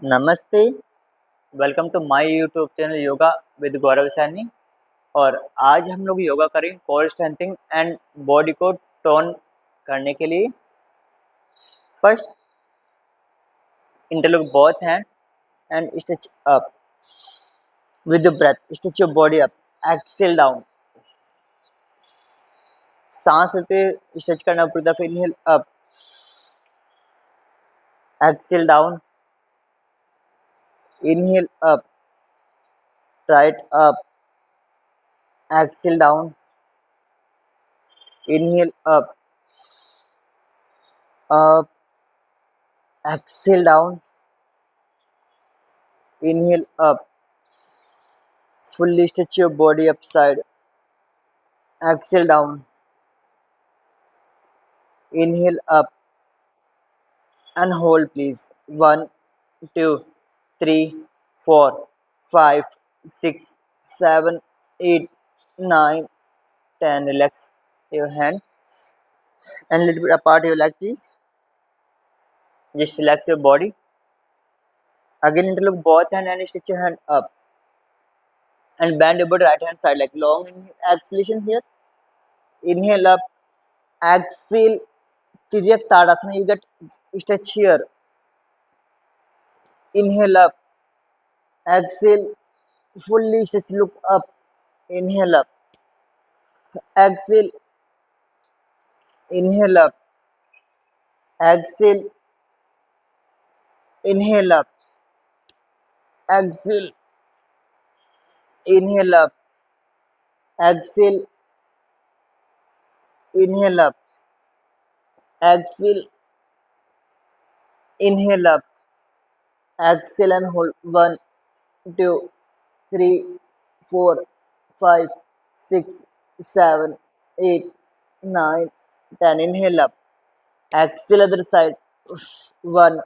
नमस्ते, welcome to my YouTube channel yoga with Gaurav Saini. और आज हम लोग योगा करेंगे कोर स्ट्रेंथिंग एंड बॉडी को टोन करने के लिए। First, interlock both hand and stretch up with the breath. Stretch your body up, exhale down. सांस लेते स्ट्रेच करना ऊपर तरफ, inhale up, exhale down, inhale up, right up, exhale down, inhale up, up, exhale down, inhale up, fully stretch your body upside, exhale down, inhale up and hold please. 1, 2, 3, 4, 5, 6, 7, 8, 9, 10. Relax your hand and little bit apart your leg please. Just relax your body. Again interlock both hand and stretch your hand up and bend your body right hand side like long exhalation here. Inhale up, exhale, Tiryak Tadasana. You get stretch here. Inhale up, exhale, fully stretch, look up. Inhale up, exhale, inhale up, exhale, inhale up, exhale, inhale up, exhale, inhale up, exhale, inhale up, exhale and hold. 1, 2, 3, 4, 5, 6, 7, 8, 9, 10. Inhale up, exhale other side. 1,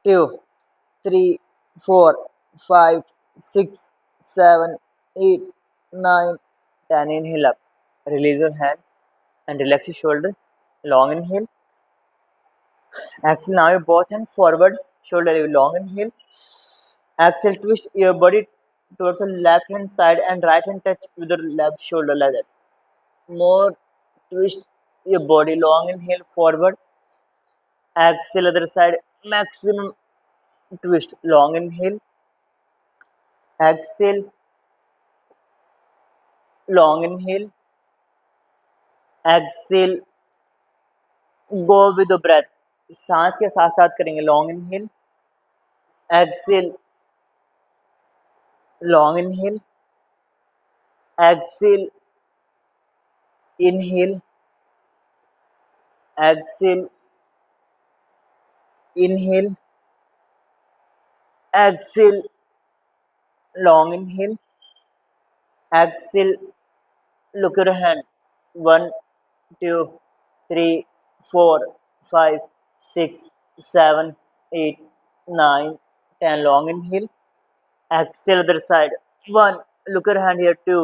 2, 3, 4, 5, 6, 7, 8, 9, 10. Inhale up, release your hand and relax your shoulder. Long inhale, exhale. Now your both hands forward, shoulder. Long inhale, exhale, twist your body towards the left hand side and right hand touch with the left shoulder like that. More twist your body. Long inhale, forward, exhale other side, maximum twist. Long inhale, exhale, long inhale, exhale, go with the breath. सांस के साथ साथ करेंगे. Long inhale, exhale, long inhale, exhale, inhale, exhale, inhale, exhale, long inhale, exhale. Look your hand. 1, 2, 3, 4, 5, 6, 7, 8, 9, 10. Long inhale, exhale other side. 1, look your hand here. 2,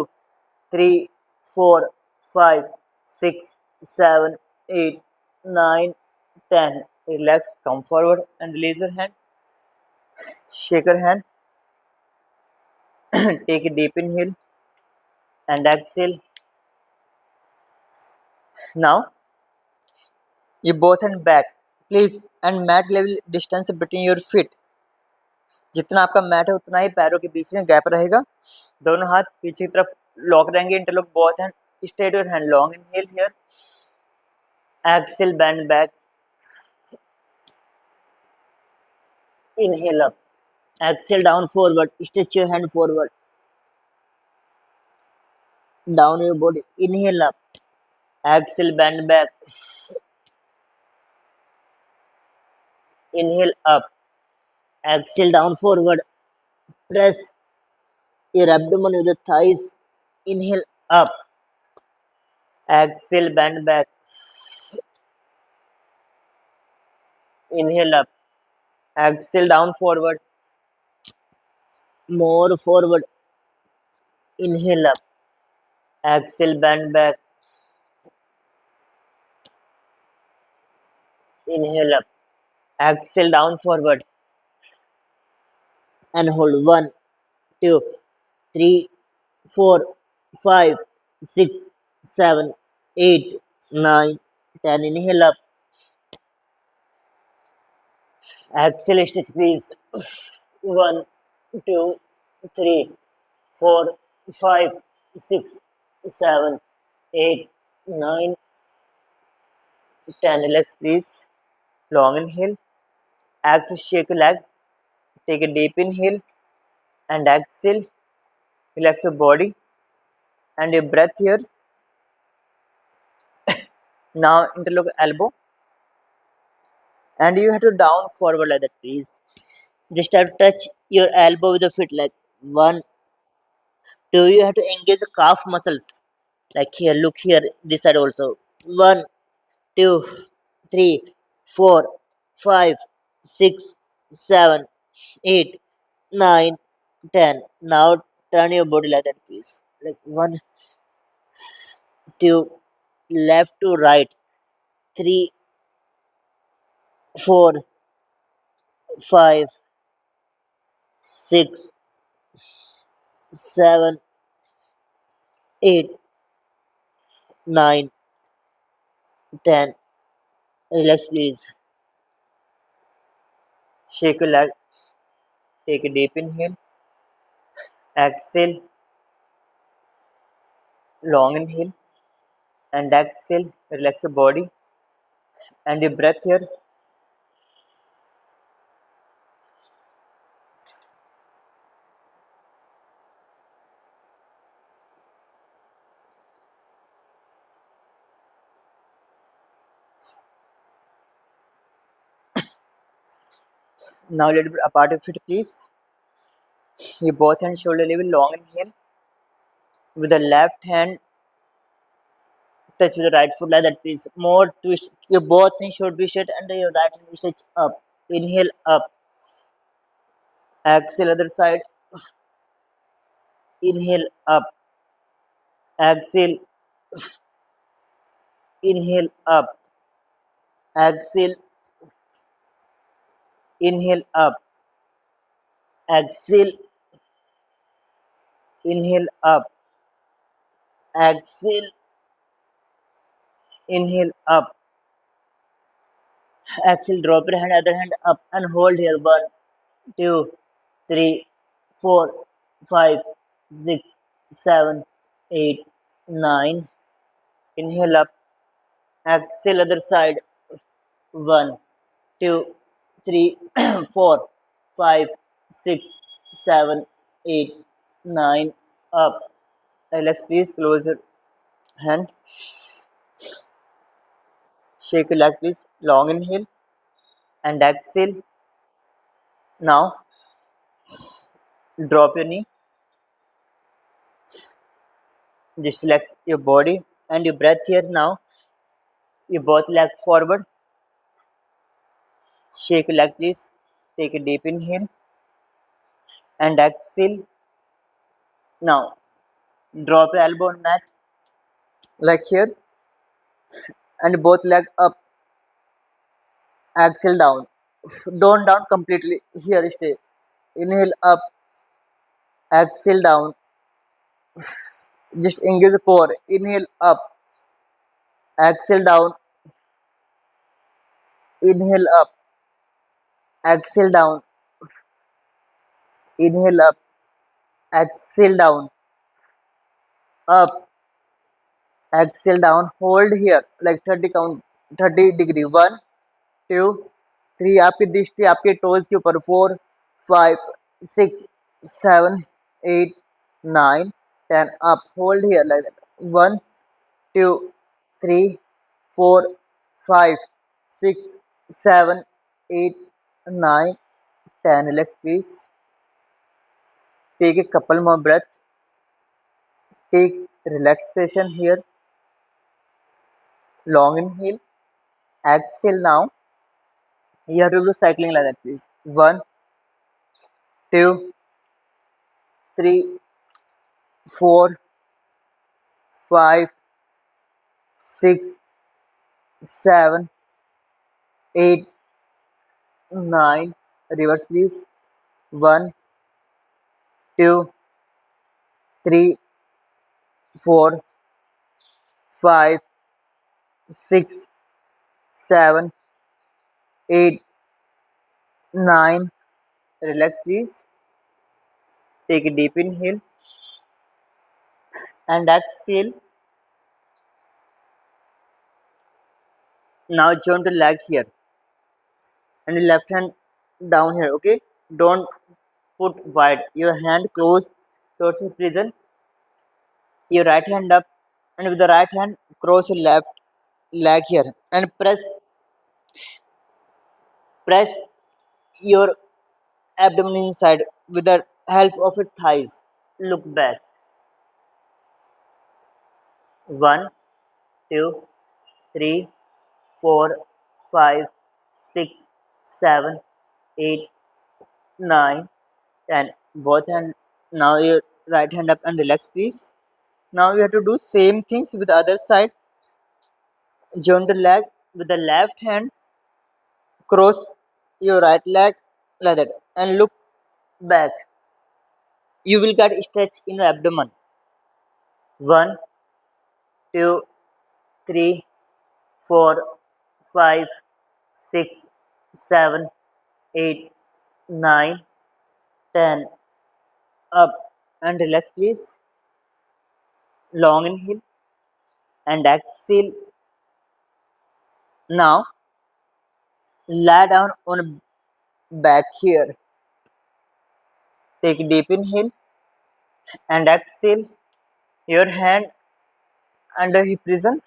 3, 4, 5, 6, 7, 8, 9, 10. Relax, come forward and release your hand. Shake your hand. Take a deep inhale and exhale. Now, you both hand back, please, and mat level distance between your feet. जितना आपका mat है उतना ही पैरों के बीच में gap रहेगा. दोनों हाथ पीछे की तरफ लॉक रहेंगे. Interlock both hand, straight your hand. Long inhale here, exhale, bend back, inhale up, exhale down forward, stretch your hand forward, down your body. Inhale up, exhale, bend back, inhale up, exhale down forward, press your abdomen with the thighs. Inhale up, exhale, bend back, inhale up, exhale down forward, more forward. Inhale up, exhale, bend back, inhale up, exhale down forward, and hold. 1, 2, 3, 4, 5, 6, 7, 8, 9, 10. Inhale up. Exhale, stretch please. 1, 2, 3, 4, 5, 6, 7, 8, 9, 10. Relax please. Long inhale. Exhale, shake your leg. Take a deep inhale and exhale. Relax your body and your breath here. Now interlock elbow and you have to down forward like that please. Just have to touch your elbow with the foot like 1, 2. You have to engage the calf muscles like here. Look here, this side also. 1, 2, 3, 4, 5, 6, 7, 8, 9, 10. Now turn your body like that please. Like 1, 2, left to right. 3, 4, 5, 6, 7, 8, 9, 10. Relax please. Shake your leg. Take a deep inhale. Exhale. Long inhale. And exhale. Relax your body and your breath here. Now a little bit apart of it please. Your both hand shoulder level. Long inhale. With the left hand touch with the right foot like that please. More twist. Your both hands should be straight and your right hand stretch up. Inhale up. Exhale other side. Inhale up. Exhale. Inhale up. Exhale. Inhale up. Exhale. Inhale up. Exhale. Inhale up. Exhale. Drop your hand, other hand up and hold here. 1, 2, 3, 4, 5, 6, 7, 8, 9. Inhale up. Exhale other side. 1, 2, 3, 4, 5, 6, 7, 8, 9. Up. Relax please. Close your hand. Shake your leg please. Long inhale and exhale. Now drop your knee. Just relax your body and your breath here. Now your both leg forward. Shake your leg please. Take a deep inhale and exhale. Now drop your elbow on mat like here and both leg up. Exhale down. Don't down completely. Here stay. Inhale up. Exhale down. Just engage the core. Inhale up. Exhale down. Inhale up. Exhale down. Inhale up. Exhale down. Up. Exhale down. Hold here like 30 count. 30 degree. 1, 2, 3. आपकी दृष्टि आपके toes के ऊपर. 4, 5, 6, 7, 8, 9, 10. Up. Hold here like that. 1, 2, 3, 4, 5, 6, 7, 8, 9, 10. Relax please. Take a couple more breaths. Take relaxation here. Long inhale. Exhale now. You have to do cycling like that please. 1, 2, 3, 4, 5, 6, 7, 8, 9. Reverse please. 1, 2, 3, 4, 5, 6, 7, 8, 9. Relax, please. Take a deep inhale and exhale. Now join the leg here and your left hand down here. Okay, don't put wide. Your hand close towards the prison. Your right hand up, and with the right hand cross your left leg here and press your abdomen inside with the help of your thighs. Look back. 1, 2, 3, 4, 5, 6, 7, 8, 9, 10. Both hand. Now your right hand up and relax, please. Now we have to do same things with the other side. Join the leg with the left hand. Cross your right leg like that and look back. You will get stretch in your abdomen. 1, 2, 3, 4, 5, 6, 7, 8, 9, 10. Up and relax, please. Long inhale and exhale. Now lie down on back here. Take a deep inhale and exhale. Your hand under hip prison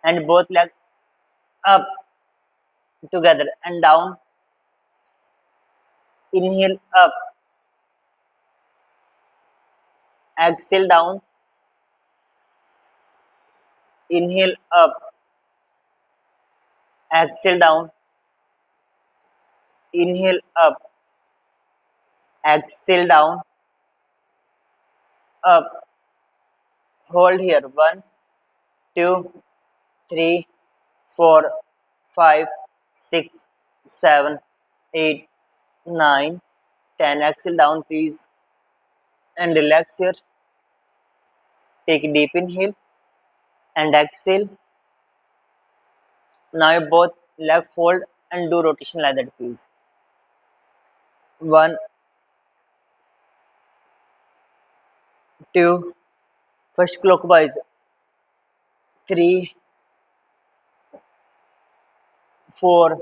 and both legs up together and down. Inhale up, exhale down. Inhale up, exhale down. Inhale up, exhale down. Up. Hold here. 1, 2, 3, 4, 5, 6, 7, 8, 9, 10. Exhale down, please. And relax here. Take a deep inhale and exhale. Now you both leg fold and do rotation like that, please. 1, 2, first clockwise. 3, 4,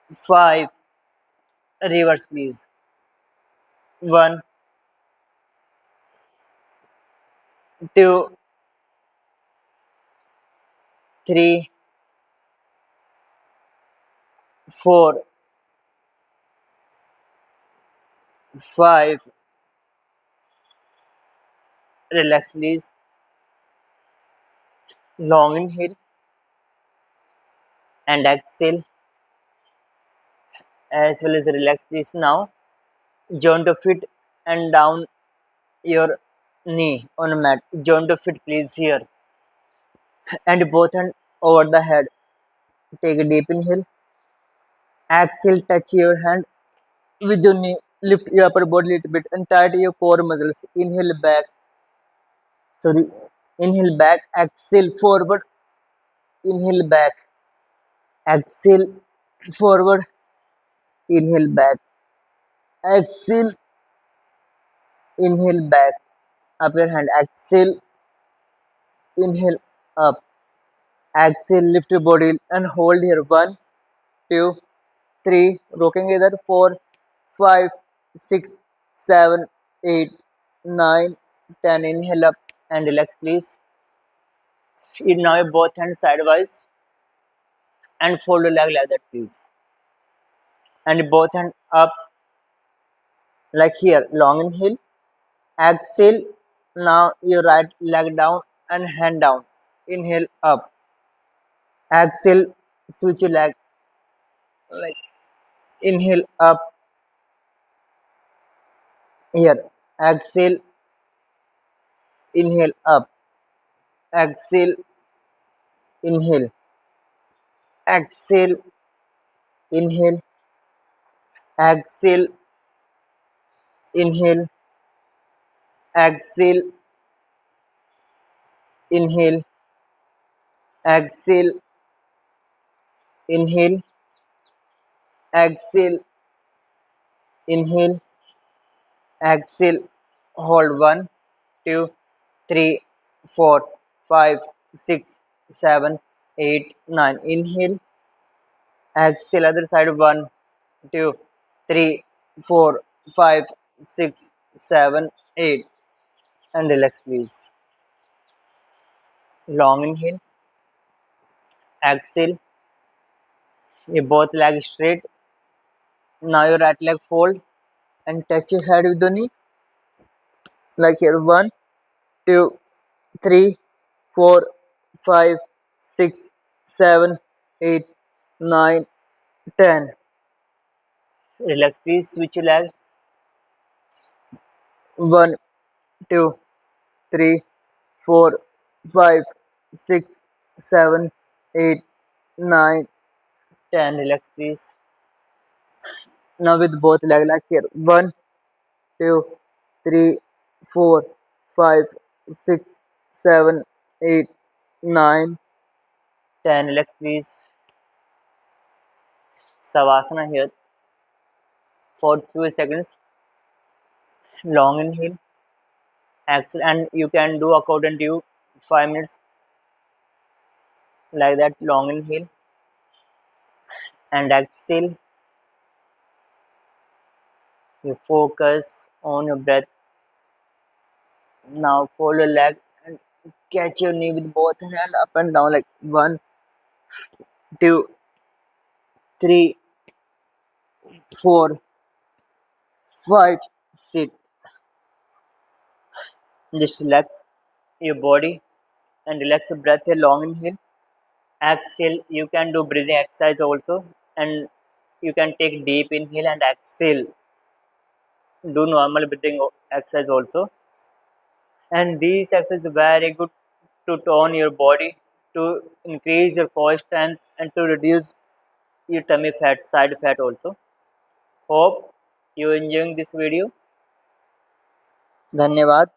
5. Reverse, please. 1, 2, 3, 4, 5. Relax, please. Long inhale and exhale as well as relax, please. Now join the feet and down your knee on a mat. Join the feet, please, here and both hand over the head. Take a deep inhale. Exhale, touch your hand with your knee. Lift your upper body a little bit and tighten your core muscles. Inhale back. Sorry. Inhale back. Exhale forward. Inhale back. Exhale forward. Inhale back. Exhale. Inhale back. Up your hand. Exhale. Inhale up. Exhale. Lift your body and hold here. 1, 2, 3. Rocking either 4, 5, 6, 7, 8, 9, 10. Inhale up and relax, please. Now your both hands sidewise and fold your leg like that, please. And both hands up like here. Long inhale. Exhale. Now your right leg down and hand down. Inhale up. Exhale. Switch your leg. Like inhale up here. Exhale. Inhale up. Exhale. Inhale. Exhale. Inhale. exhale, inhale, exhale, inhale, exhale, inhale, exhale, inhale, exhale, hold 1, 2, 3, 4, 5, 6, 7, 8, 9. Inhale, exhale, other side 1, 2, 3, 4, 5, 6, 7, 8. And relax, please. Long inhale, exhale, your both legs straight. Now your right leg fold and touch your head with the knee. Like here 1, 2, 3, 4, 5, 6, 7, 8, 9, 10. Relax, please. Switch your leg. 1, 2, 3, 4, 5, 6, 7, 8, 9, 10. Relax, please. Now with both leg like here 1, 2, 3, 4, 5, 6, 7, 8, 9, 10. Relax, please. Savasana here for few seconds. Long inhale, exhale, and you can do according to you 5 minutes like that. Long inhale and exhale. You focus on your breath. Now fold your leg and catch your knee with both hands up and down like 1, 2, 3, 4, 5. Sit. Just relax your body and relax your breath. A long inhale, exhale. You can do breathing exercise also, and you can take deep inhale and exhale. Do normal breathing exercise also, and these exercises very good to tone your body, to increase your core strength, and to reduce your tummy fat, side fat also. Hope you enjoying this video. धन्यवाद.